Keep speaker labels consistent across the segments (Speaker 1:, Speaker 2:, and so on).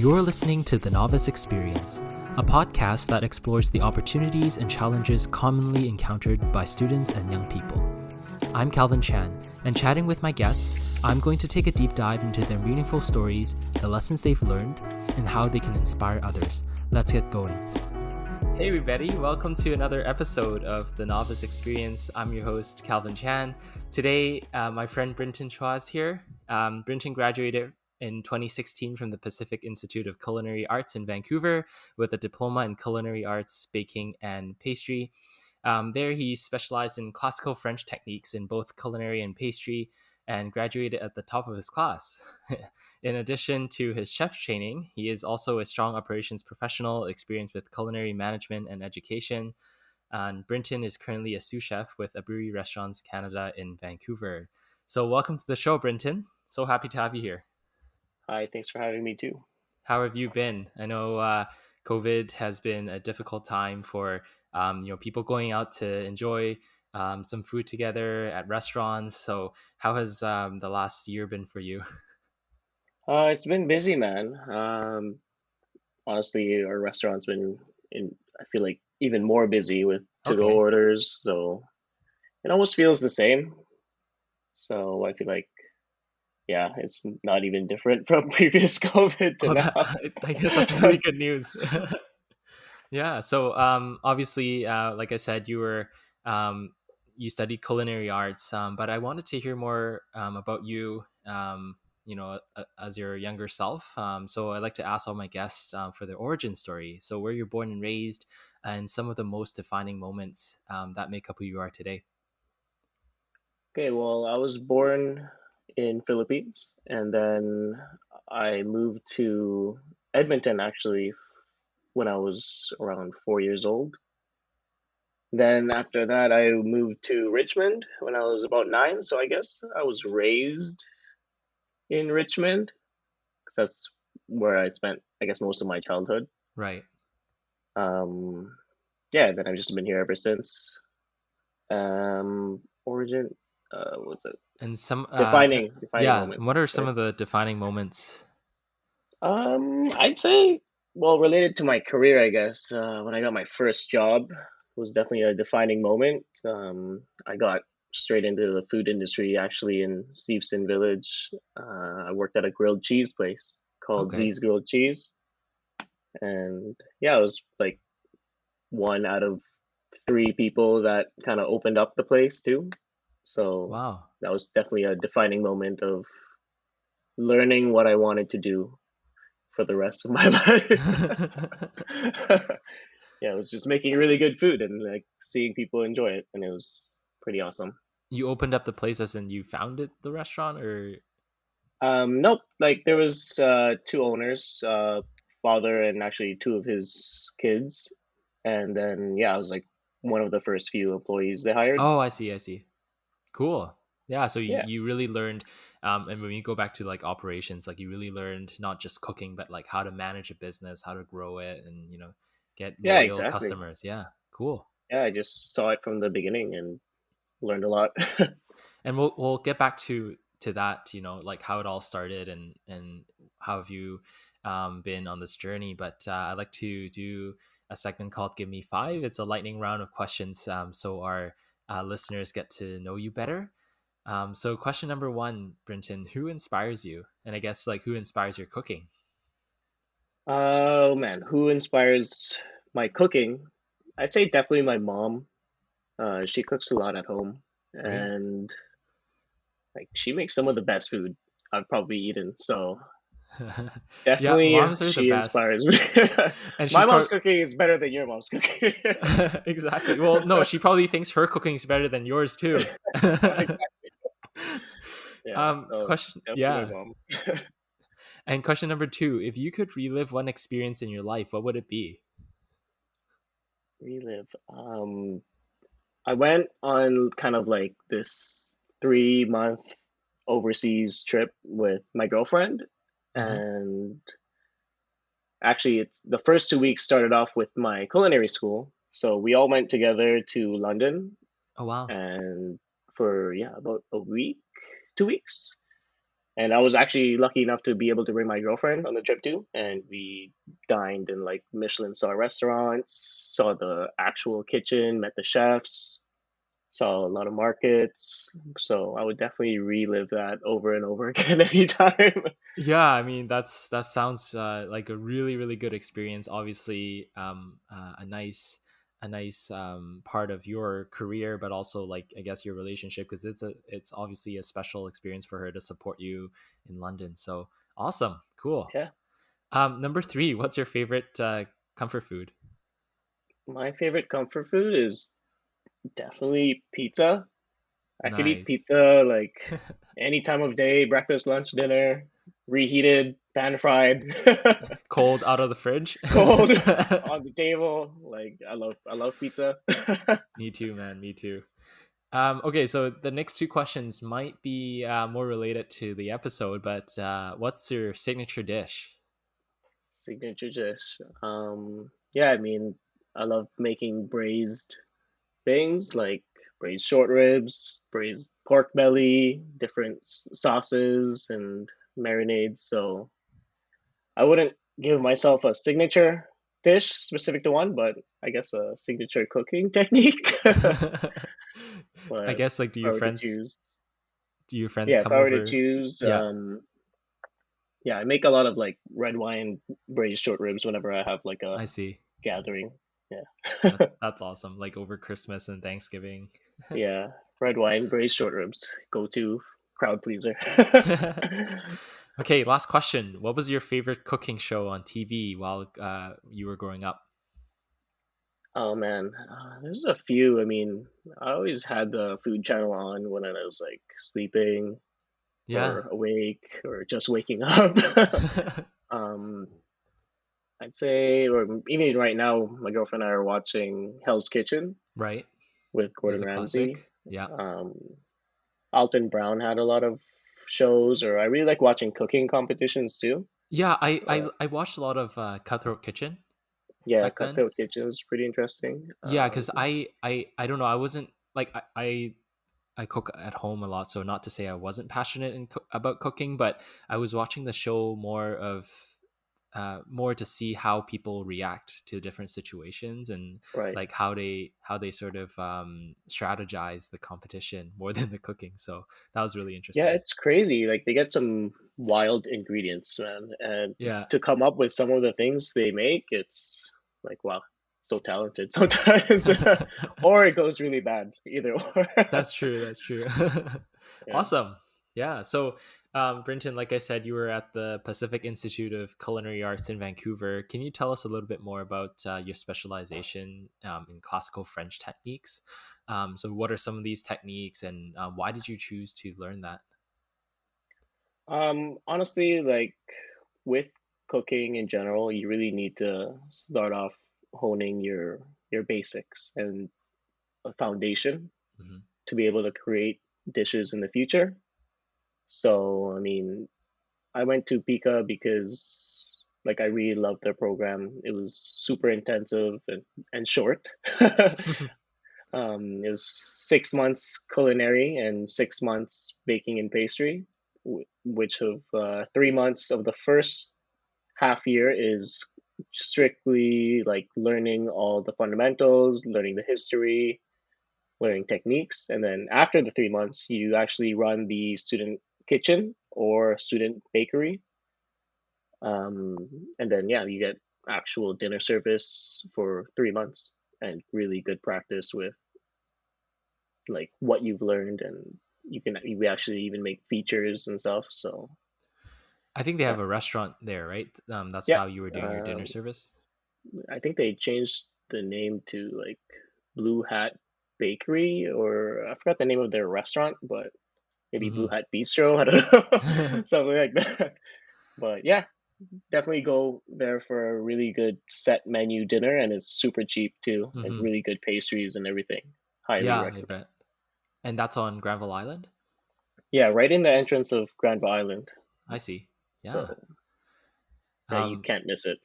Speaker 1: You're listening to the Novice Experience, a podcast that explores the opportunities and challenges commonly encountered by students and young people. I'm Calvin Chan, and chatting with my guests, I'm going to take a deep dive into their meaningful stories, the lessons they've learned, and how they can inspire others. Let's get going. Hey everybody, welcome to another episode of the Novice Experience. I'm your host, Calvin Chan. Today, my friend Brinton Chua is here. Brinton graduated in 2016 from the Pacific Institute of Culinary Arts in Vancouver with a diploma in culinary arts, baking, and pastry. There, he specialized in classical French techniques in both culinary and pastry and graduated at the top of his class. In addition to his chef training, he is also a strong operations professional, experienced with culinary management and education. And Brinton is currently a sous chef with Aburi Restaurants Canada in Vancouver. So welcome to the show, Brinton. So happy to have you here.
Speaker 2: Hi, thanks for having me too.
Speaker 1: How have you been? I know COVID has been a difficult time for people going out to enjoy some food together at restaurants. So how has the last year been for you?
Speaker 2: It's been busy, man. Honestly, our restaurant's been I feel like even more busy with to-go
Speaker 1: Okay.
Speaker 2: orders, so it almost feels the same. So I feel like, yeah, it's not even different from previous COVID to
Speaker 1: Oh,
Speaker 2: now.
Speaker 1: I guess that's really good news. Yeah. So obviously, like I said, you studied culinary arts, but I wanted to hear more about you. As your younger self. So I like to ask all my guests for their origin story. So where you're born and raised, and some of the most defining moments that make up who you are today.
Speaker 2: Okay, well, I was born in Philippines, and then I moved to Edmonton actually when I was around 4 years old. Then after that, I moved to Richmond when I was about 9. So I guess I was raised in Richmond because that's where I spent, I guess, most of my childhood.
Speaker 1: Right.
Speaker 2: Um, yeah, then I've just been here ever since. Origin, what's it?
Speaker 1: And some,
Speaker 2: Defining
Speaker 1: yeah.
Speaker 2: moment,
Speaker 1: What are some
Speaker 2: right?
Speaker 1: of the defining moments?
Speaker 2: I'd say, well, related to my career, I guess, when I got my first job was definitely a defining moment. I got straight into the food industry actually in Steveston Village. I worked at a grilled cheese place called
Speaker 1: Okay.
Speaker 2: Z's Grilled Cheese. And yeah, I was like one out of three people that kind of opened up the place too. So
Speaker 1: Wow.
Speaker 2: that was definitely a defining moment of learning what I wanted to do for the rest of my life. Yeah, it was just making really good food and like seeing people enjoy it, and it was pretty awesome.
Speaker 1: You opened up the place as in you founded the restaurant, or?
Speaker 2: Nope, like there was two owners, father and actually two of his kids, and then yeah, I was like one of the first few employees they hired.
Speaker 1: Oh, I see. I see. Cool. Yeah. So you,
Speaker 2: Yeah,
Speaker 1: you really learned, and when you go back to like operations, like you really learned not just cooking, but like how to manage a business, how to grow it, and get
Speaker 2: yeah,
Speaker 1: loyal
Speaker 2: exactly.
Speaker 1: customers. Yeah. Cool.
Speaker 2: Yeah, I just saw it from the beginning and learned a lot.
Speaker 1: And we'll get back to that. Like how it all started and how have you been on this journey. But I'd like to do a segment called "Give Me Five." It's a lightning round of questions, so our listeners get to know you better. So question number one, Brinton, who inspires you? And I guess like who inspires your cooking?
Speaker 2: Oh man, who inspires my cooking? I'd say definitely my mom. She cooks a lot at home,
Speaker 1: Great.
Speaker 2: and like she makes some of the best food I've probably eaten. So
Speaker 1: Yeah,
Speaker 2: definitely
Speaker 1: moms are the
Speaker 2: she
Speaker 1: best.
Speaker 2: inspires me.
Speaker 1: And
Speaker 2: My
Speaker 1: she's
Speaker 2: mom's
Speaker 1: probably
Speaker 2: cooking is better than your mom's cooking.
Speaker 1: exactly. Well, no, she probably thinks her cooking is better than yours too.
Speaker 2: Exactly. Yeah, so
Speaker 1: Question,
Speaker 2: definitely my
Speaker 1: yeah.
Speaker 2: mom.
Speaker 1: And question number two, if you could relive one experience in your life, what would it be?
Speaker 2: Relive. I went on kind of like this 3 month overseas trip with my girlfriend,
Speaker 1: Hmm.
Speaker 2: and actually, it's the first 2 weeks started off with my culinary school. So we all went together to London,
Speaker 1: Oh, wow.
Speaker 2: and for yeah, about a week, 2 weeks. And I was actually lucky enough to be able to bring my girlfriend on the trip too, and we dined in like Michelin Star restaurants, saw the actual kitchen, met the chefs, saw a lot of markets. So I would definitely relive that over and over again anytime.
Speaker 1: Yeah, I mean that sounds like a really really good experience. Obviously, a nice part of your career, but also like I guess your relationship, because it's obviously a special experience for her to support you in London. So awesome, cool.
Speaker 2: Yeah.
Speaker 1: Number three, what's your favorite comfort food?
Speaker 2: My favorite comfort food is definitely pizza. I could eat
Speaker 1: Nice.
Speaker 2: pizza like any time of day, breakfast, lunch, dinner, reheated, pan fried,
Speaker 1: Cold out of the fridge.
Speaker 2: cold on the table. Like I love pizza.
Speaker 1: Me too, man. Me too. Okay, so the next two questions might be more related to the episode, but what's your signature dish?
Speaker 2: Signature dish. Yeah, I mean, I love making braised things like braised short ribs, braised pork belly, different sauces and marinades. So I wouldn't give myself a signature dish specific to one, but I guess a signature cooking technique.
Speaker 1: I
Speaker 2: But
Speaker 1: guess like
Speaker 2: if I were to choose,
Speaker 1: do your friends
Speaker 2: yeah, if
Speaker 1: come
Speaker 2: I were to
Speaker 1: over?
Speaker 2: choose,
Speaker 1: Yeah,
Speaker 2: yeah, I make a lot of like red wine braised short ribs whenever I have like a
Speaker 1: I see.
Speaker 2: gathering. Yeah.
Speaker 1: That's awesome. Like over Christmas and Thanksgiving.
Speaker 2: Yeah, red wine, braised short ribs, go to crowd pleaser.
Speaker 1: Okay, last question. What was your favorite cooking show on TV while you were growing up?
Speaker 2: Oh man, there's a few. I mean, I always had the food channel on when I was like sleeping
Speaker 1: Yeah.
Speaker 2: or awake or just waking up. um, I'd say, or even right now, my girlfriend and I are watching Hell's Kitchen
Speaker 1: Right.
Speaker 2: with
Speaker 1: That's
Speaker 2: Gordon
Speaker 1: a
Speaker 2: Ramsay.
Speaker 1: classic. Yeah.
Speaker 2: Um, Alton Brown had a lot of shows, or I really like watching cooking competitions too.
Speaker 1: Yeah,
Speaker 2: But
Speaker 1: I watched a lot of Cutthroat Kitchen
Speaker 2: yeah,
Speaker 1: back then.
Speaker 2: Cutthroat Kitchen is pretty interesting.
Speaker 1: Yeah, because I don't know. I wasn't like I cook at home a lot, so not to say I wasn't passionate about cooking, but I was watching the show more to see how people react to different situations and
Speaker 2: Right.
Speaker 1: like how they sort of strategize the competition more than the cooking. So that was really
Speaker 2: Yeah,
Speaker 1: interesting.
Speaker 2: it's crazy. Like they get some wild ingredients, man, and
Speaker 1: Yeah,
Speaker 2: to come up with some of the things they make, it's like wow, so talented sometimes, or it goes really bad, either or.
Speaker 1: that's true. That's true.
Speaker 2: Yeah.
Speaker 1: Awesome. Yeah. So, Brinton, like I said, you were at the Pacific Institute of Culinary Arts in Vancouver. Can you tell us a little bit more about your specialization in classical French techniques? So, what are some of these techniques, and why did you choose to learn that?
Speaker 2: Honestly, like with cooking in general, you really need to start off honing your basics and a foundation
Speaker 1: Hmm.
Speaker 2: to be able to create dishes in the future. So, I mean, I went to Pika because like I really loved their program. It was super intensive and short. It was 6 months culinary and 6 months baking and pastry, which of 3 months of the first half year is strictly like learning all the fundamentals, learning the history, learning techniques, and then after the 3 months, you actually run the student kitchen or student bakery, and then yeah, you get actual dinner service for 3 months and really good practice with like what you've learned, and you actually even make features and stuff. So
Speaker 1: I think they
Speaker 2: yeah,
Speaker 1: have a restaurant there, right? That's
Speaker 2: yeah.
Speaker 1: how you were doing your dinner service.
Speaker 2: I think they changed the name to like Blue Hat Bakery, or I forgot the name of their restaurant, but maybe Blue
Speaker 1: Hmm.
Speaker 2: Hat Bistro. I don't know, something like that. But yeah, definitely go there for a really good set menu dinner, and it's super cheap too, and
Speaker 1: Hmm.
Speaker 2: really good pastries and everything. Highly
Speaker 1: Yeah, I
Speaker 2: recommend.
Speaker 1: bet. And that's on Granville Island.
Speaker 2: Yeah, right in the entrance of Granville Island,
Speaker 1: I see. Yeah.
Speaker 2: so yeah, you
Speaker 1: Um,
Speaker 2: can't miss it.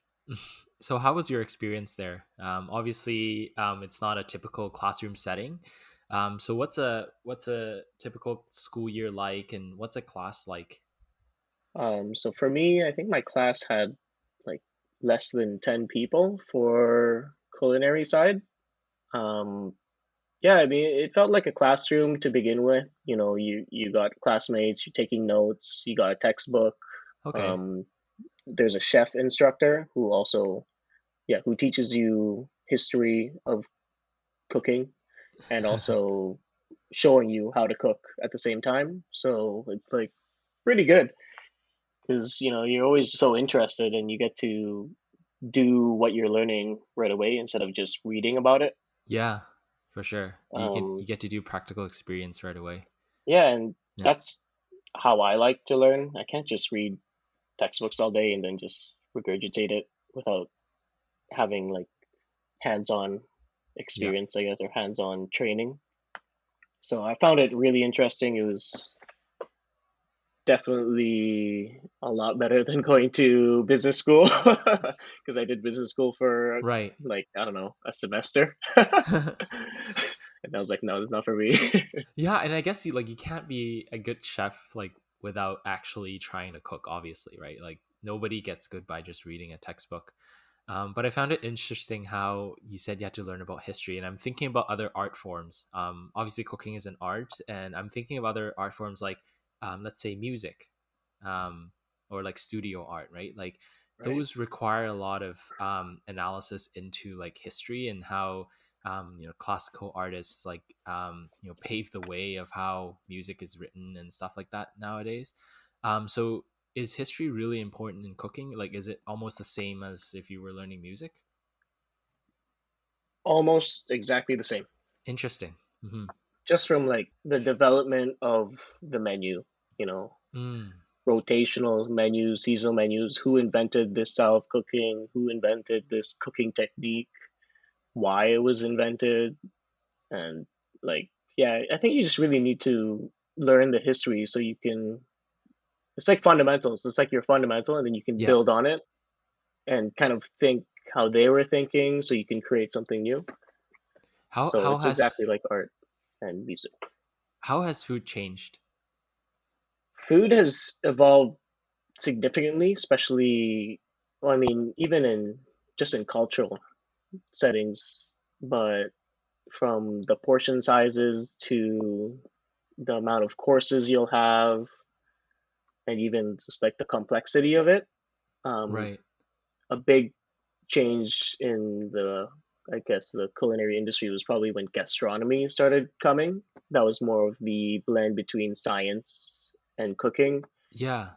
Speaker 1: so how was your experience there? Obviously, it's not a typical classroom setting. So what's a typical school year like, and what's a class like?
Speaker 2: So for me, I think my class had like less than 10 people for culinary side. Um, yeah, I mean, it felt like a classroom to begin with. You know, you got classmates, you're taking notes, you got a textbook.
Speaker 1: Okay.
Speaker 2: Um, there's a chef instructor who also, yeah, who teaches you history of cooking and also showing you how to cook at the same time. So it's like pretty good because you know you're always so interested and you get to do what you're learning right away instead of just reading about it.
Speaker 1: Yeah, for sure. You
Speaker 2: Um,
Speaker 1: get to do practical experience right away.
Speaker 2: yeah, and
Speaker 1: Yeah.
Speaker 2: that's how I like to learn. I can't just read textbooks all day and then just regurgitate it without having like hands-on
Speaker 1: Yeah.
Speaker 2: experience, I guess, or hands-on training. So I found it really interesting. It was definitely a lot better than going to business school because I did business school for
Speaker 1: Right.
Speaker 2: like, I don't know, a semester. And I was like, no, this is not for me.
Speaker 1: Yeah, and I guess you can't be a good chef like without actually trying to cook, obviously, right? Like nobody gets good by just reading a textbook. But I found it interesting how you said you had to learn about history, and I'm thinking about other art forms. Obviously, cooking is an art, and I'm thinking of other art forms like, let's say, music, um, or like studio art, right? Like
Speaker 2: Right.
Speaker 1: those require a lot of analysis into like history and how classical artists like pave the way of how music is written and stuff like that nowadays. So is history really important in cooking? Like, is it almost the same as if you were learning music?
Speaker 2: Almost exactly the same.
Speaker 1: Interesting. Hmm.
Speaker 2: Just from like the development of the menu, you know,
Speaker 1: Mm,
Speaker 2: rotational menus, seasonal menus, who invented this style of cooking, who invented this cooking technique, why it was invented, and like, yeah, I think you just really need to learn the history so you can, it's like fundamentals. It's like your fundamental, and then you can
Speaker 1: yeah.
Speaker 2: build on it and kind of think how they were thinking so you can create something new.
Speaker 1: How
Speaker 2: So
Speaker 1: how
Speaker 2: it's exactly
Speaker 1: has
Speaker 2: like art and music.
Speaker 1: how has food changed?
Speaker 2: Food has evolved significantly, especially, well, I mean, even in just in cultural settings, but from the portion sizes to the amount of courses you'll have, and even just like the complexity of it. Um,
Speaker 1: Right.
Speaker 2: a big change in the, I guess, the culinary industry was probably when gastronomy started coming. That was more of the blend between science and cooking,
Speaker 1: Yeah.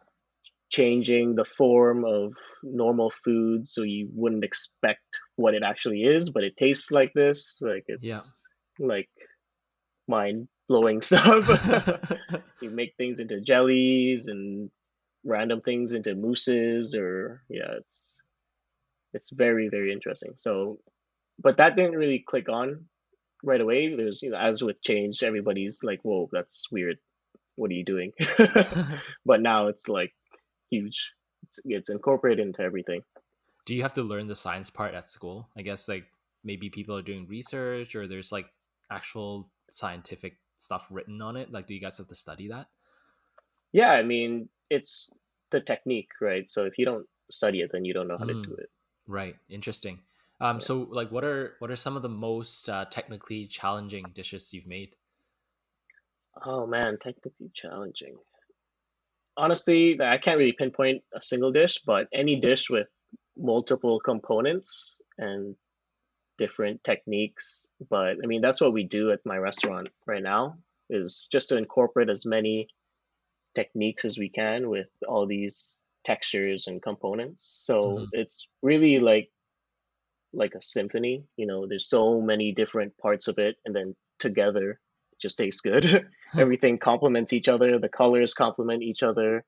Speaker 2: changing the form of normal food so you wouldn't expect what it actually is, but it tastes like this. Like
Speaker 1: Yeah.
Speaker 2: it's like mind blowing stuff. You make things into jellies and random things into mousses, or yeah, it's very very interesting. So, but that didn't really click on right away. There's, you know, as with change, everybody's like, "Whoa, that's weird. What are you doing?" But now it's like huge. It's incorporated into everything.
Speaker 1: Do you have to learn the science part at school? I guess like maybe people are doing research or there's like actual scientific stuff written on it. Like, do you guys have to study that?
Speaker 2: Yeah, I mean, it's the technique, right? So if you don't study it, then you don't know how to do
Speaker 1: Mm,
Speaker 2: it.
Speaker 1: right. Interesting.
Speaker 2: Yeah.
Speaker 1: So like, what are some of the most technically challenging dishes you've made?
Speaker 2: Oh man, technically challenging. Honestly, I can't really pinpoint a single dish, but any dish with multiple components and different techniques. But I mean, that's what we do at my restaurant right now, is just to incorporate as many techniques as we can with all these textures and components. So
Speaker 1: Hmm.
Speaker 2: it's really like a symphony. You know, there's so many different parts of it, and then together it just tastes good. Everything complements each other. The colors complement each other.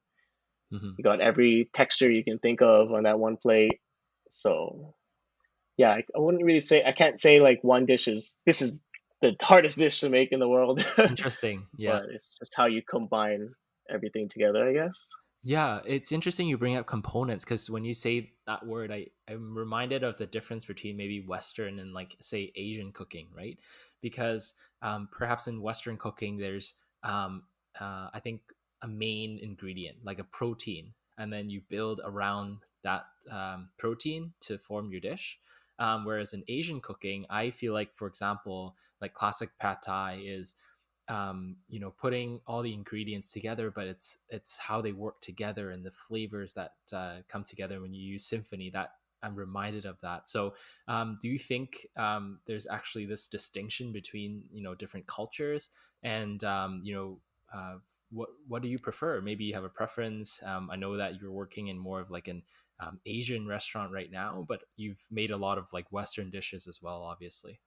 Speaker 1: Hmm.
Speaker 2: You got every texture you can think of on that one plate. So yeah, I wouldn't really say, I can't say like one dish is this is the hardest dish to make in the world,
Speaker 1: Interesting. Yeah.
Speaker 2: but it's just how you combine everything together, I guess.
Speaker 1: Yeah, it's interesting you bring up components because when you say that word, I'm reminded of the difference between maybe Western and like say Asian cooking, right? Because perhaps in Western cooking, there's I think a main ingredient, like a protein, and then you build around that protein to form your dish. Whereas in Asian cooking, I feel like, for example, like classic pad thai is putting all the ingredients together, but it's how they work together and the flavors that come together when you use symphony that I'm reminded of that. So do you think there's actually this distinction between different cultures, and what do you prefer? Maybe you have a preference. I know that you're working in more of like an Asian restaurant right now, but you've made a lot of like Western dishes as well, obviously.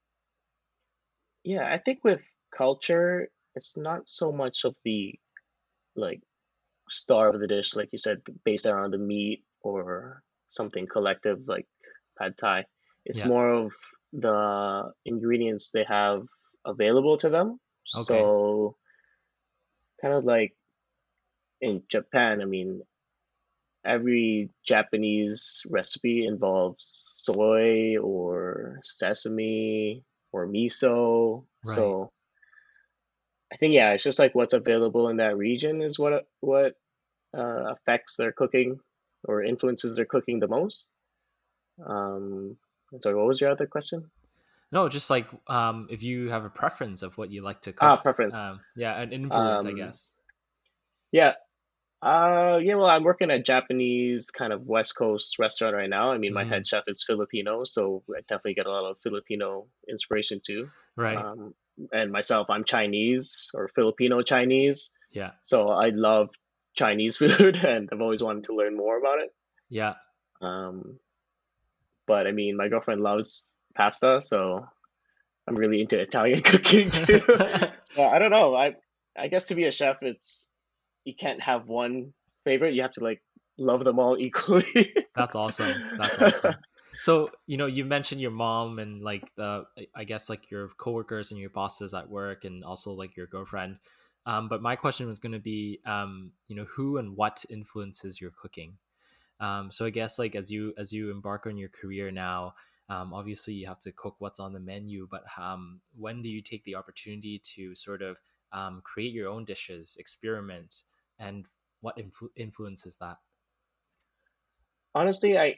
Speaker 2: Yeah, I think with culture, it's not so much of the like star of the dish, like you said, based around the meat or something collective like pad thai. It's
Speaker 1: Yeah.
Speaker 2: more of the ingredients they have available to them.
Speaker 1: Okay.
Speaker 2: So kind of like in Japan, I mean, every Japanese recipe involves soy or sesame or miso.
Speaker 1: Right.
Speaker 2: So I think yeah, it's just like what's available in that region is what affects their cooking or influences their cooking the most. And so what was your other question?
Speaker 1: No, just like if you have a preference of what you like to cook.
Speaker 2: Preference.
Speaker 1: Yeah, an influence, I
Speaker 2: Um,
Speaker 1: guess.
Speaker 2: yeah. Yeah, well, I'm working at Japanese kind of West Coast restaurant right now. I mean, my
Speaker 1: Hmm.
Speaker 2: head chef is Filipino, so I definitely get a lot of Filipino inspiration too.
Speaker 1: Right.
Speaker 2: Um, and myself, I'm Chinese or Filipino Chinese,
Speaker 1: Yeah.
Speaker 2: so I love Chinese food and I've always wanted to learn more about it.
Speaker 1: Yeah.
Speaker 2: Um, but I mean, my girlfriend loves pasta, so I'm really into Italian cooking too. So I don't know. I guess to be a chef, it's you can't have one favorite. You have to like love them all equally.
Speaker 1: That's awesome. That's awesome. So, you mentioned your mom and like I guess like your coworkers and your bosses at work and also like your girlfriend. But my question was going to be, who and what influences your cooking? So I guess like as you embark on your career now, obviously you have to cook what's on the menu, but when do you take the opportunity to sort of create your own dishes, experiment, and what influences that?
Speaker 2: Honestly, I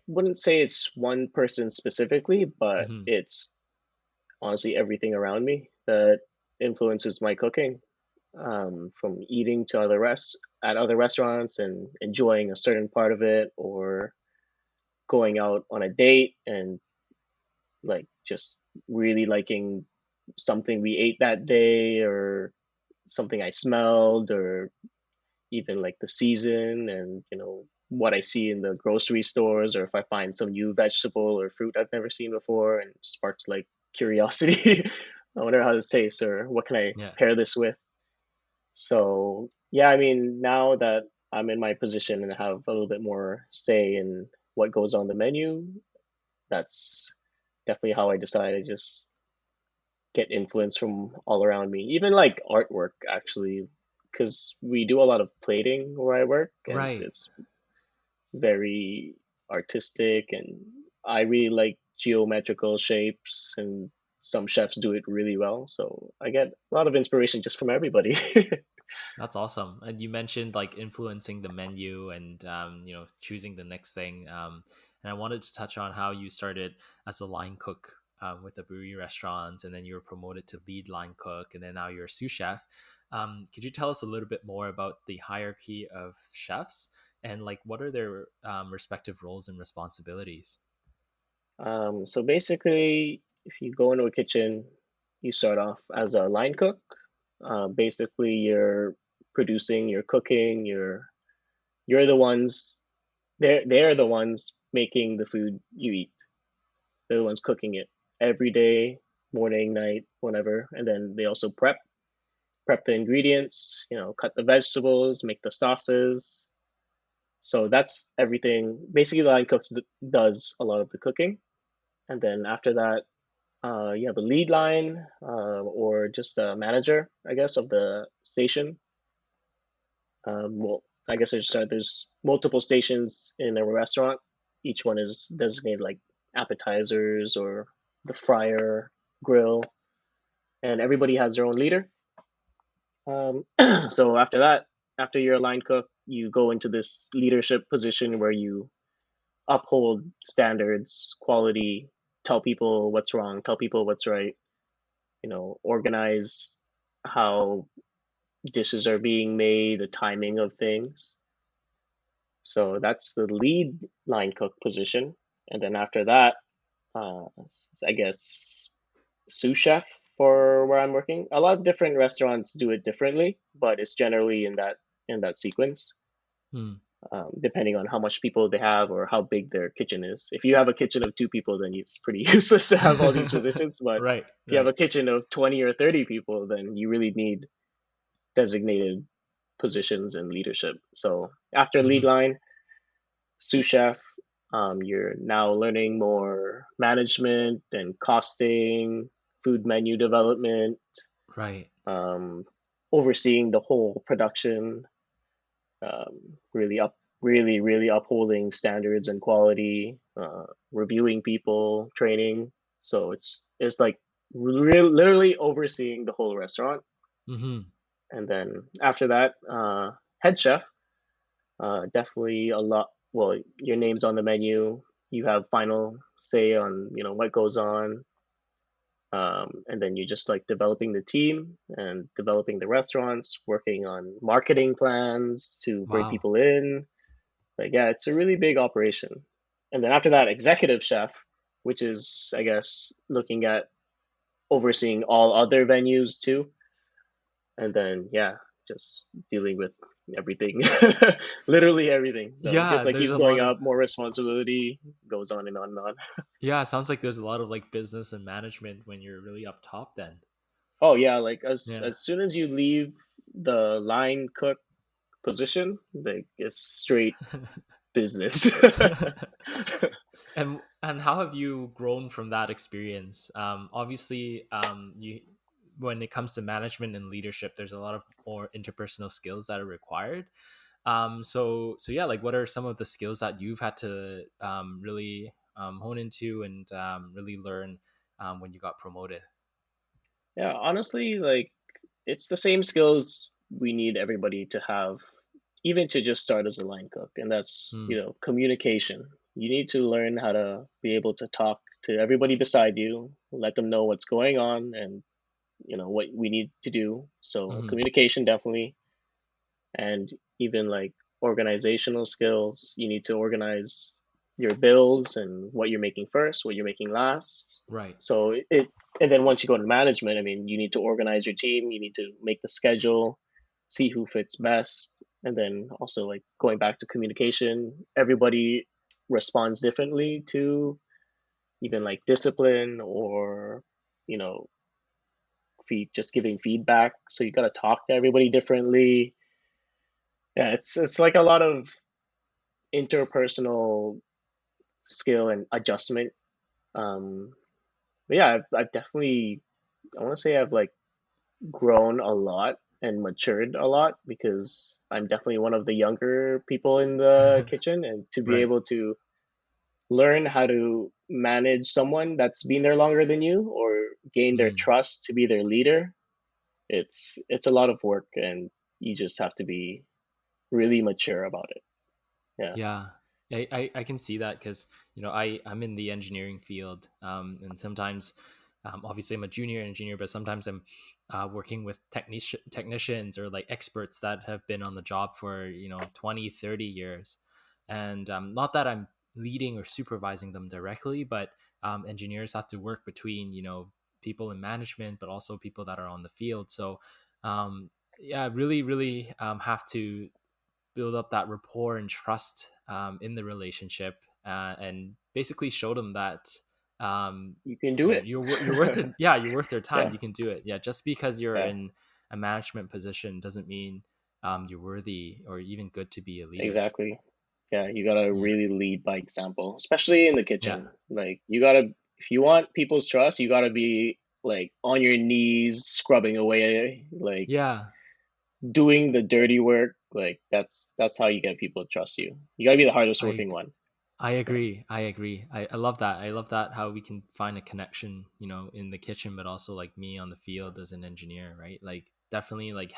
Speaker 2: wouldn't say it's one person specifically, but
Speaker 1: Hmm.
Speaker 2: it's honestly everything around me that influences my cooking. From eating to other restaurants and enjoying a certain part of it, or going out on a date and like just really liking something we ate that day or something I smelled or even like the season and what I see in the grocery stores or if I find some new vegetable or fruit I've never seen before and sparks like curiosity. I wonder how this tastes or what can I
Speaker 1: Yeah.
Speaker 2: pair this with. So yeah, I mean now that I'm in my position and have a little bit more say in what goes on the menu, that's definitely how I decide. I just get influence from all around me, even like artwork actually, because we do a lot of plating where I work, and
Speaker 1: Right.
Speaker 2: it's very artistic, and I really like geometrical shapes, and some chefs do it really well. So I get a lot of inspiration just from everybody.
Speaker 1: That's awesome. And you mentioned like influencing the menu and choosing the next thing. And I wanted to touch on how you started as a line cook with the Aburi restaurants, and then you were promoted to lead line cook, and then now you're a sous chef. Could you tell us a little bit more about the hierarchy of chefs and like what are their respective roles and responsibilities?
Speaker 2: So basically, if you go into a kitchen, you start off as a line cook. Basically, you're producing, you're cooking, you're the ones they're the ones making the food you eat. They're the ones cooking it every day, morning, night, whenever, and then they also prep the ingredients. Cut the vegetables, make the sauces. So that's everything. Basically, the line cook does a lot of the cooking, and then after that, you have a lead line or just a manager, I guess, of the station. Well, I guess there's multiple stations in a restaurant. Each one is designated like appetizers or the fryer, grill, and everybody has their own leader. Um, so after that, after you're a line cook, you go into this leadership position where you uphold standards, quality, tell people what's wrong, tell people what's right, organize how dishes are being made, the timing of things. So that's the lead line cook position. And then after that, uh, I guess sous chef for where I'm working. A lot of different restaurants do it differently, but it's generally in that sequence,
Speaker 1: Hmm.
Speaker 2: depending on how much people they have or how big their kitchen is. If you have a kitchen of 2 people, then it's pretty useless to have all these positions. But
Speaker 1: Right,
Speaker 2: if you have
Speaker 1: right.
Speaker 2: a kitchen of 20 or 30 people, then you really need designated positions and leadership. So after lead
Speaker 1: Hmm.
Speaker 2: line, sous chef, you're now learning more management and costing, food menu development,
Speaker 1: Right.
Speaker 2: um, overseeing the whole production, really upholding standards and quality, reviewing people, training. So it's like literally overseeing the whole restaurant.
Speaker 1: Hmm.
Speaker 2: And then after that, head chef, definitely a lot. Well, your name's on the menu. You have final say on what goes on, and then you just like developing the team and developing the restaurants, working on marketing plans to bring
Speaker 1: Wow.
Speaker 2: people in. Like, yeah, it's a really big operation. And then after that, executive chef, which is, I guess, looking at overseeing all other venues too. And then, yeah, just dealing with everything, literally everything. So it just
Speaker 1: Yeah,
Speaker 2: like
Speaker 1: there's
Speaker 2: keeps
Speaker 1: a
Speaker 2: going
Speaker 1: lot of
Speaker 2: up, more responsibility goes on and on and on.
Speaker 1: yeah, it sounds like there's a lot of like business and management when you're really up top then.
Speaker 2: Oh yeah, like as
Speaker 1: Yeah.
Speaker 2: as soon as you leave the line cook position, like it's straight business.
Speaker 1: And how have you grown from that experience? Obviously, you when it comes to management and leadership, there's a lot of more interpersonal skills that are required. So yeah, like what are some of the skills that you've had to really hone into and really learn when you got promoted?
Speaker 2: Yeah, honestly, like it's the same skills we need everybody to have, even to just start as a line cook, and that's,
Speaker 1: Mm,
Speaker 2: communication. You need to learn how to be able to talk to everybody beside you, let them know what's going on and what we need to do. So
Speaker 1: hmm.
Speaker 2: communication definitely, and even like organizational skills. You need to organize your bills and what you're making first, what you're making last.
Speaker 1: Right.
Speaker 2: So and then once you go to management, I mean, you need to organize your team, you need to make the schedule, see who fits best, and then also like going back to communication, everybody responds differently to even like discipline or you know just giving feedback. So you got to talk to everybody differently. Yeah, it's like a lot of interpersonal skill and adjustment. Um, but yeah, I've definitely, I want to say I've like grown a lot and matured a lot because I'm definitely one of the younger people in the kitchen, and to be
Speaker 1: Right.
Speaker 2: able to learn how to manage someone that's been there longer than you or gain their
Speaker 1: Mm,
Speaker 2: trust to be their leader, it's a lot of work, and you just have to be really mature about it. Yeah.
Speaker 1: yeah. I can see that because I'm in the engineering field, and sometimes obviously I'm a junior engineer, but sometimes I'm working with technicians or like experts that have been on the job for 20, 30 years. And not that I'm leading or supervising them directly, but engineers have to work between people in management but also people that are on the field. So yeah, really have to build up that rapport and trust in the relationship, and basically show them that
Speaker 2: You can do it.
Speaker 1: you're worth it. Yeah, you're worth their time.
Speaker 2: Yeah,
Speaker 1: You can do it. Yeah, just because you're
Speaker 2: yeah,
Speaker 1: in a management position doesn't mean you're worthy or even good to be a leader.
Speaker 2: exactly. Yeah, you gotta
Speaker 1: Yeah,
Speaker 2: really lead by example, especially in the
Speaker 1: yeah,
Speaker 2: kitchen. Like, you gotta, if you want people's trust, you gotta be like on your knees, scrubbing away, like
Speaker 1: yeah.
Speaker 2: doing the dirty work. Like, that's how you get people to trust you. You gotta be the hardest
Speaker 1: I
Speaker 2: working one.
Speaker 1: I
Speaker 2: Yeah,
Speaker 1: agree. I agree. I love that. I love that how we can find a connection, in the kitchen, but also like me on the field as an engineer, right? Like definitely like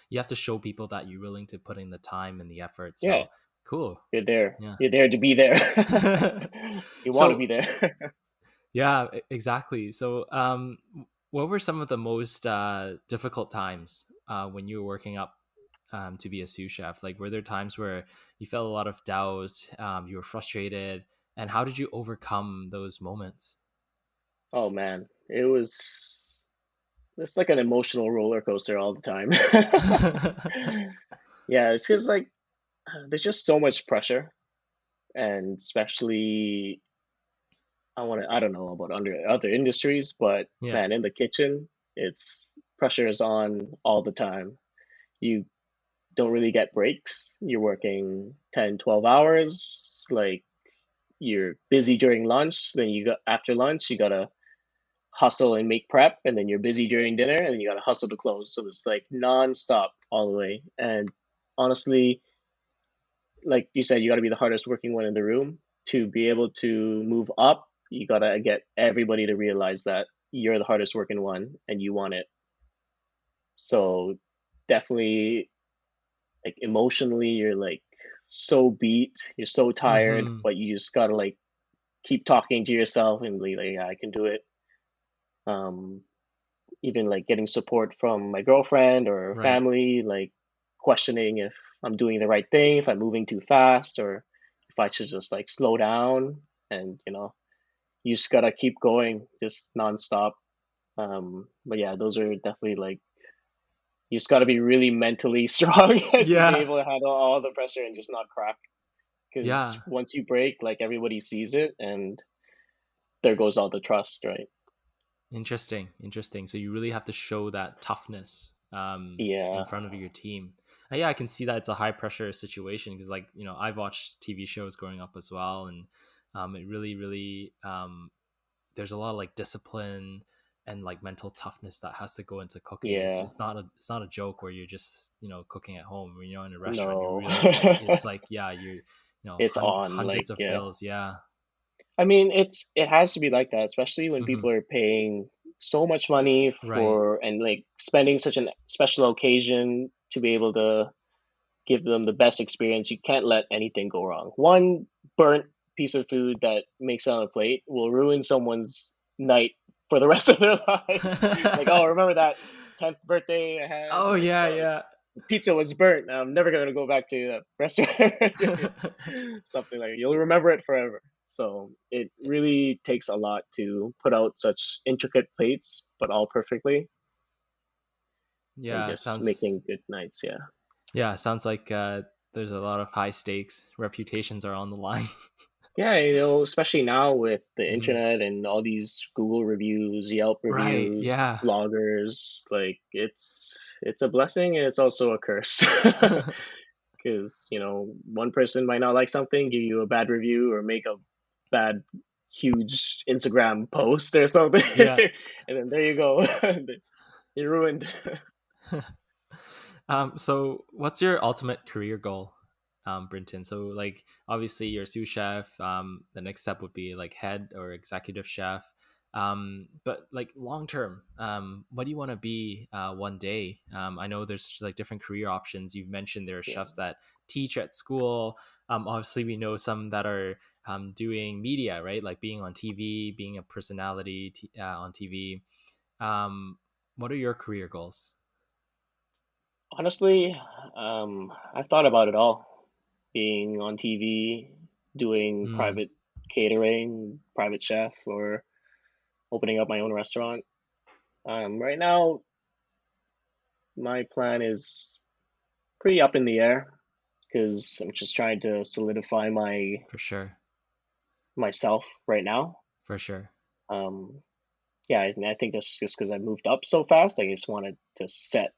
Speaker 1: you have to show people that you're willing to put in the time and the effort.
Speaker 2: Yeah,
Speaker 1: So cool.
Speaker 2: you're there.
Speaker 1: Yeah.
Speaker 2: You're there to be there. You want to
Speaker 1: So
Speaker 2: be there.
Speaker 1: yeah, exactly. So what were some of the most difficult times when you were working up to be a sous chef? Like, were there times where you felt a lot of doubt, you were frustrated, and how did you overcome those moments?
Speaker 2: Oh man, it's like an emotional roller coaster all the time. Yeah, it's just like there's just so much pressure, and especially I don't know about under other industries, but
Speaker 1: Yeah,
Speaker 2: man, in the kitchen, it's pressure is on all the time. You don't really get breaks. You're working 10, 12 hours. Like you're busy during lunch, then you got after lunch, you gotta hustle and make prep, and then you're busy during dinner, and then you gotta hustle to close. So it's like nonstop all the way. And honestly, like you said, you gotta be the hardest working one in the room to be able to move up. You gotta get everybody to realize that you're the hardest working one and you want it. So definitely like emotionally you're like so beat, you're so tired,
Speaker 1: hmm,
Speaker 2: but you just gotta like keep talking to yourself and be like, yeah, I can do it. Um, Even like getting support from my girlfriend or
Speaker 1: right.
Speaker 2: family, like questioning if I'm doing the right thing, if I'm moving too fast, or if I should just like slow down. And you just gotta keep going, just nonstop. But yeah, those are definitely like you just gotta be really mentally strong to be
Speaker 1: Yeah,
Speaker 2: able to handle all the pressure and just not crack. Because
Speaker 1: yeah.
Speaker 2: once you break, like everybody sees it, and there goes all the trust, right?
Speaker 1: Interesting, interesting. So you really have to show that toughness in
Speaker 2: Yeah,
Speaker 1: front of your team. And yeah, I can see that it's a high pressure situation because, like, I've watched TV shows growing up as well, and it really, really there's a lot of like discipline and like mental toughness that has to go into cooking. It's
Speaker 2: yeah,
Speaker 1: it's not a joke where you're just cooking at home. When you're in a restaurant, you're
Speaker 2: no,
Speaker 1: really like it's like yeah, you're
Speaker 2: it's on. Like,
Speaker 1: hundreds of
Speaker 2: yeah,
Speaker 1: bills. Yeah.
Speaker 2: I mean, it has to be like that, especially when
Speaker 1: Hmm.
Speaker 2: people are paying so much money
Speaker 1: Right.
Speaker 2: for and like spending such a special occasion to be able to give them the best experience. You can't let anything go wrong. One burnt piece of food that makes it on a plate will ruin someone's night for the rest of their lives. Like, oh, remember that 10th birthday I had?
Speaker 1: Oh
Speaker 2: Like,
Speaker 1: yeah,
Speaker 2: oh,
Speaker 1: yeah.
Speaker 2: pizza was burnt. I'm never going to go back to that restaurant. Something like you'll remember it forever. So it really takes a lot to put out such intricate plates, but all perfectly, and
Speaker 1: Yeah,
Speaker 2: just
Speaker 1: sounds
Speaker 2: making good nights. Yeah.
Speaker 1: sounds like there's a lot of high stakes. Reputations are on the line.
Speaker 2: Yeah, especially now with the
Speaker 1: Hmm.
Speaker 2: internet and all these Google reviews, Yelp
Speaker 1: Right.
Speaker 2: reviews,
Speaker 1: Yeah.
Speaker 2: bloggers, like it's a blessing and it's also a curse. Because, one person might not like something, give you a bad review or make a bad huge Instagram post or something.
Speaker 1: Yeah.
Speaker 2: And then there you go. You're ruined.
Speaker 1: So what's your ultimate career goal, Brinton? So like obviously you're a sous chef. The next step would be like head or executive chef. But like long term, what do you want to be one day? I know there's like different career options. You've mentioned there are
Speaker 2: Yeah.
Speaker 1: chefs that teach at school. Obviously we know some that are doing media, right? Like being on TV, being a personality on TV. Um, what are your career goals?
Speaker 2: Honestly, I've thought about it all. Being on TV, doing
Speaker 1: Hmm,
Speaker 2: private catering, private chef, or opening up my own restaurant. Right now, my plan is pretty up in the air because I'm just trying to solidify
Speaker 1: for sure.
Speaker 2: myself right now.
Speaker 1: For sure.
Speaker 2: Um, yeah, I think that's just because I moved up so fast. I just wanted to set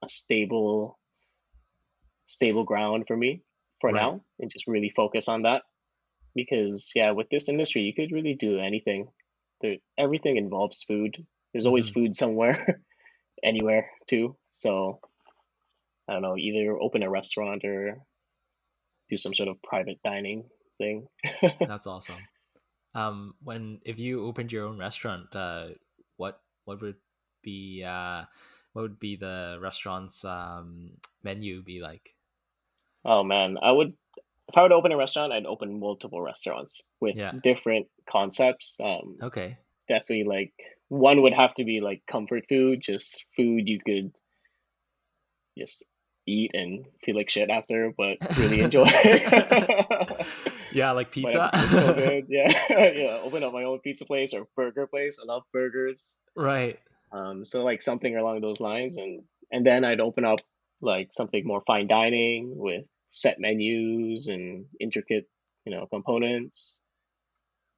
Speaker 2: a stable ground for me for
Speaker 1: Right.
Speaker 2: now and just really focus on that. Because yeah, with this industry, you could really do anything. Everything involves food. There's always
Speaker 1: Hmm.
Speaker 2: food somewhere, anywhere too. So I don't know, either open a restaurant or do some sort of private dining thing.
Speaker 1: That's awesome. When if you opened your own restaurant, what would be What would be the restaurant's menu be like?
Speaker 2: Oh man, if I would open a restaurant, I'd open multiple restaurants with
Speaker 1: Yeah.
Speaker 2: different concepts.
Speaker 1: Okay.
Speaker 2: Definitely like one would have to be like comfort food, just food you could just eat and feel like shit after, but really enjoy.
Speaker 1: Yeah, like
Speaker 2: But
Speaker 1: pizza.
Speaker 2: everything is still good. Yeah, yeah. Open up my own pizza place or burger place. I love burgers.
Speaker 1: Right.
Speaker 2: So like something along those lines, and then I'd open up like something more fine dining with set menus and intricate, components.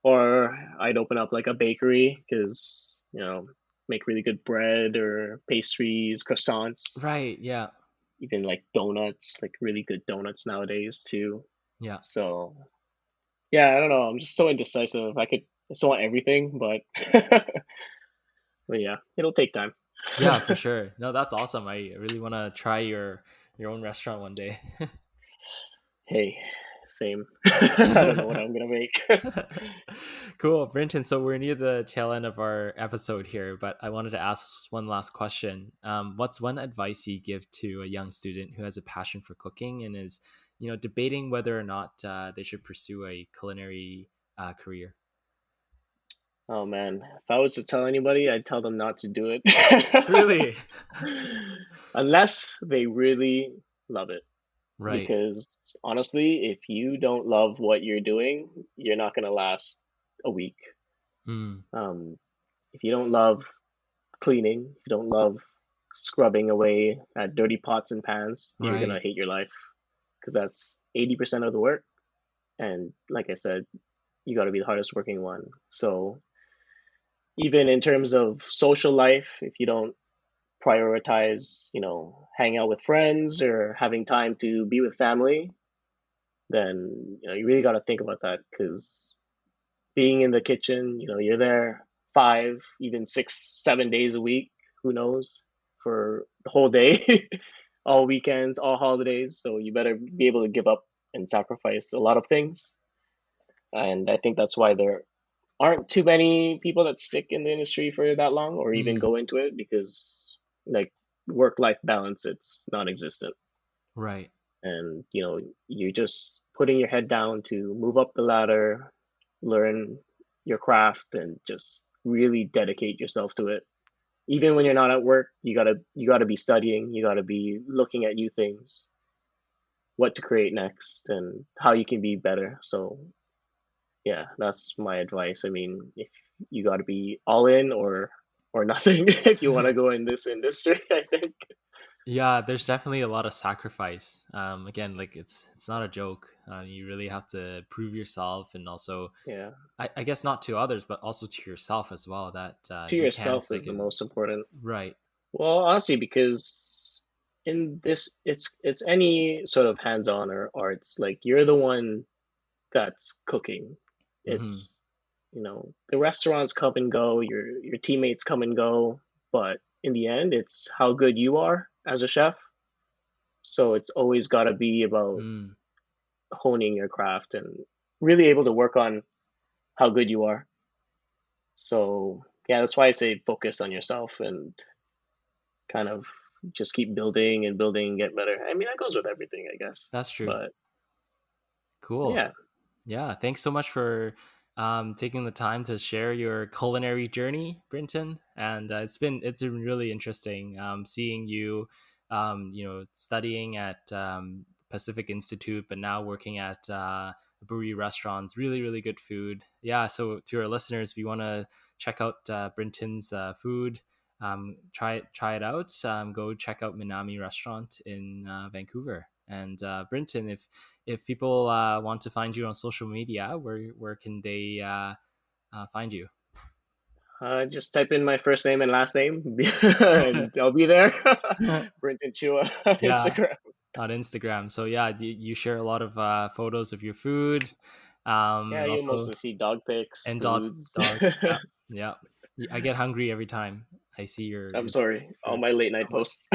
Speaker 2: Or I'd open up like a bakery because, make really good bread or pastries, croissants,
Speaker 1: Right. Yeah.
Speaker 2: even like donuts, like really good donuts nowadays too.
Speaker 1: Yeah.
Speaker 2: So yeah, I don't know. I'm just so indecisive. I still want everything, but but yeah, it'll take time.
Speaker 1: Yeah, for sure. No, that's awesome. I really want to try your own restaurant one day.
Speaker 2: Hey, same. I don't know what I'm gonna make.
Speaker 1: Cool, Brinton. So we're near the tail end of our episode here, but I wanted to ask one last question. What's one advice you give to a young student who has a passion for cooking and is, debating whether or not they should pursue a culinary career?
Speaker 2: Oh man, if I was to tell anybody, I'd tell them not to do it.
Speaker 1: Really?
Speaker 2: Unless they really love it.
Speaker 1: Right.
Speaker 2: Because honestly, if you don't love what you're doing, you're not gonna last a week.
Speaker 1: Mm,
Speaker 2: Um, if you don't love cleaning, if you don't love scrubbing away at dirty pots and pans, you're gonna
Speaker 1: right.
Speaker 2: hate your life because that's 80% of the work. And like I said, you got to be the hardest working one. So even in terms of social life, if you don't prioritize, hanging out with friends or having time to be with family, then you really got to think about that because being in the kitchen, you're there 5, even 6, 7 days a week. Who knows for the whole day, all weekends, all holidays. So you better be able to give up and sacrifice a lot of things. And I think that's why there aren't too many people that stick in the industry for that long or even
Speaker 1: Mm,
Speaker 2: go into it because like work life balance, it's non-existent.
Speaker 1: right.
Speaker 2: And you're just putting your head down to move up the ladder, learn your craft, and just really dedicate yourself to it. Even when you're not at work, you gotta be studying, you gotta be looking at new things, what to create next and how you can be better. So yeah, that's my advice. I mean, if you got to be all in or nothing if you want to go in this industry, I think.
Speaker 1: Yeah, there's definitely a lot of sacrifice. Again, like it's not a joke. You really have to prove yourself, and also,
Speaker 2: Yeah,
Speaker 1: I guess not to others, but also to yourself as well. That
Speaker 2: to
Speaker 1: you can
Speaker 2: yourself is
Speaker 1: stick
Speaker 2: the
Speaker 1: in.
Speaker 2: most important.
Speaker 1: Right.
Speaker 2: Well, honestly, because in this, it's any sort of hands-on or arts. Like you're the one that's cooking.
Speaker 1: Mm-hmm.
Speaker 2: It's the restaurants come and go, your teammates come and go, but in the end, it's how good you are as a chef. So it's always got to be about
Speaker 1: Mm.
Speaker 2: honing your craft and really able to work on how good you are. So yeah, that's why I say focus on yourself and kind of just keep building and building and get better. I mean, that goes with everything, I guess.
Speaker 1: That's true.
Speaker 2: But
Speaker 1: Cool.
Speaker 2: yeah,
Speaker 1: Yeah. Thanks so much for taking the time to share your culinary journey, Brinton. And it's been really interesting seeing you, studying at Pacific Institute, but now working at Aburi restaurants. Really, really good food. Yeah. So to our listeners, if you want to check out Brinton's food, try it out. Go check out Minami restaurant in Vancouver. And Brinton, if people want to find you on social media, where can they find you?
Speaker 2: just type in my first name and last name, and I'll be there. Brinton Chua,
Speaker 1: Yeah,
Speaker 2: Instagram.
Speaker 1: on Instagram. So yeah, you share a lot of photos of your food,
Speaker 2: Yeah,
Speaker 1: and
Speaker 2: you'll
Speaker 1: also
Speaker 2: mostly see dog pics,
Speaker 1: and
Speaker 2: foods.
Speaker 1: dog. Yeah, yeah. I get hungry every time I see
Speaker 2: I'm
Speaker 1: your
Speaker 2: sorry, all
Speaker 1: food.
Speaker 2: my late night posts.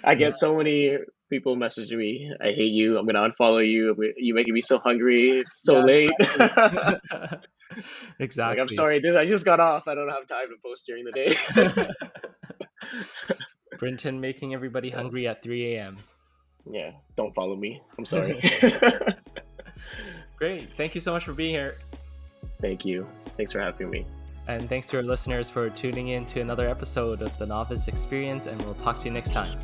Speaker 2: I
Speaker 1: Yeah.
Speaker 2: get so many people messaging me. I hate you. I'm gonna unfollow you. You making me so hungry. It's so
Speaker 1: Yeah,
Speaker 2: late.
Speaker 1: exactly.
Speaker 2: Like I'm
Speaker 1: Exactly.
Speaker 2: sorry, dude. I just got off. I don't have time to post during the day.
Speaker 1: Brinton making everybody
Speaker 2: Yeah.
Speaker 1: hungry at 3 a.m.
Speaker 2: Yeah, don't follow me. I'm sorry.
Speaker 1: Great. Thank you so much for being here.
Speaker 2: Thank you. Thanks for having me.
Speaker 1: And thanks to our listeners for tuning in to another episode of the Novice Experience, and we'll talk to you next time.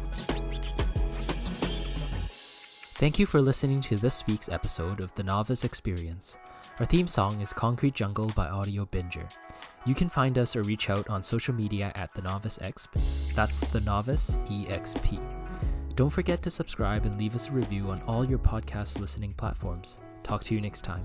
Speaker 1: Thank you for listening to this week's episode of the Novice Experience. Our theme song is Concrete Jungle by Audio Binger. You can find us or reach out on social media at the Novice Exp. That's the Novice EXP. Don't forget to subscribe and leave us a review on all your podcast listening platforms. Talk to you next time.